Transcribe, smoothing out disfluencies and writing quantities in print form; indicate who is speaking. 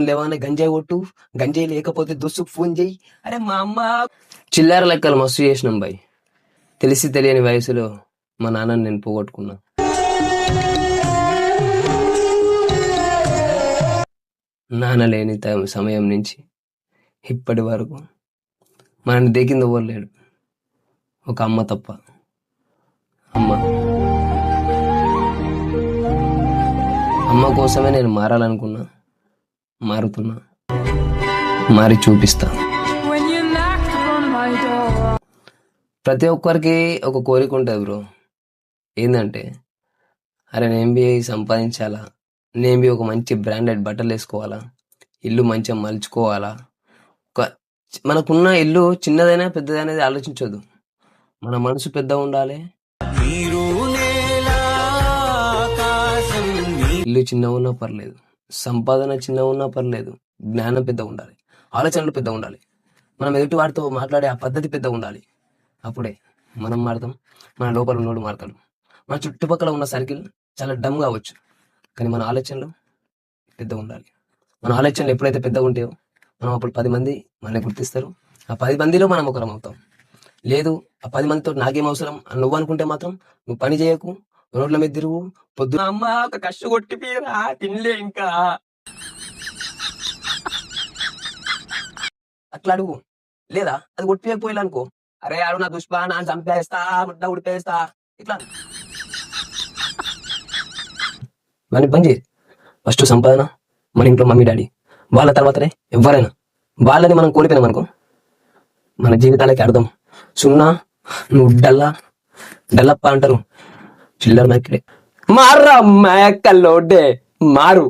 Speaker 1: లేవని గంజాయి కొట్టు, గంజాయి లేకపోతే దోస్తుకు ఫోన్ చేయి. అరే మా అమ్మ చిల్లర లెక్కలు మస్తు చేసినాం బాయ్. తెలిసి తెలియని వయసులో మా నాన్నని నేను పోగొట్టుకున్నా. నాన్న లేని సమయం నుంచి ఇప్పటి వరకు మనని దేకింది ఎవరు లేడు, ఒక అమ్మ తప్ప. అమ్మ కోసమే నేను మారాలనుకున్నా, మారుతున్నా, మారి చూపిస్తా. ప్రతి ఒక్కరికి ఒక కోరిక ఉంటుంది బ్రో. ఏంటంటే అరే నేను బి సంపాదించాలా, నేను బి ఒక మంచి బ్రాండెడ్ బట్టలు వేసుకోవాలా, ఇల్లు మంచిగా మలుచుకోవాలా. ఒక మనకున్న ఇల్లు చిన్నదైనా పెద్దదైనా ఆలోచించొద్దు, మన మనసు పెద్ద ఉండాలి. ఇల్లు చిన్న ఉన్నా పర్లేదు, సంపాదన చిన్న ఉన్నా పర్లేదు, జ్ఞానం పెద్ద ఉండాలి, ఆలోచనలు పెద్ద ఉండాలి, మనం ఎదుటి వారితో మాట్లాడే ఆ పద్ధతి పెద్ద ఉండాలి. అప్పుడే మనం మారుతాం, మన లోపల ఉన్నోడు మారుతాడు. మన చుట్టుపక్కల ఉన్న సర్కిల్ చాలా డమ్ కావచ్చు, కానీ మన ఆలోచనలు పెద్ద ఉండాలి. మన ఆలోచనలు ఎప్పుడైతే పెద్దగా ఉంటాయో మనం అప్పుడు 10 మంది మనల్ని గుర్తిస్తారు. ఆ 10 మందిలో మనం ఒకరం అవుతాం. లేదు ఆ 10 మందితో నాకేం అవసరం అని నువ్వు అనుకుంటే మాత్రం నువ్వు పని చేయకు, రోడ్ల మీద తిరుగు. పొద్దున అమ్మ ఒక కష్ట కొట్టిపోయిరా తినలే ఇంకా అట్లా అడుగు. లేదా అది కొట్టిపోయా అనుకో, అరే ఆడు నా దుష్పా నా చంపేస్తా, ముద్ద ఉడిపేస్తా, ఇట్లా మన పని చేయి. ఫస్ట్ సంపాదన మన ఇంట్లో మమ్మీ డాడీ, వాళ్ళ తర్వాతనే ఎవరైనా. వాళ్ళని మనం కోల్పోయినాం అనుకో మన జీవితాలకి అర్థం సున్నా. నువ్వు డల్లప్ప అంటారు, చిల్లర మేకడే. మారా మేకలోడే మారు.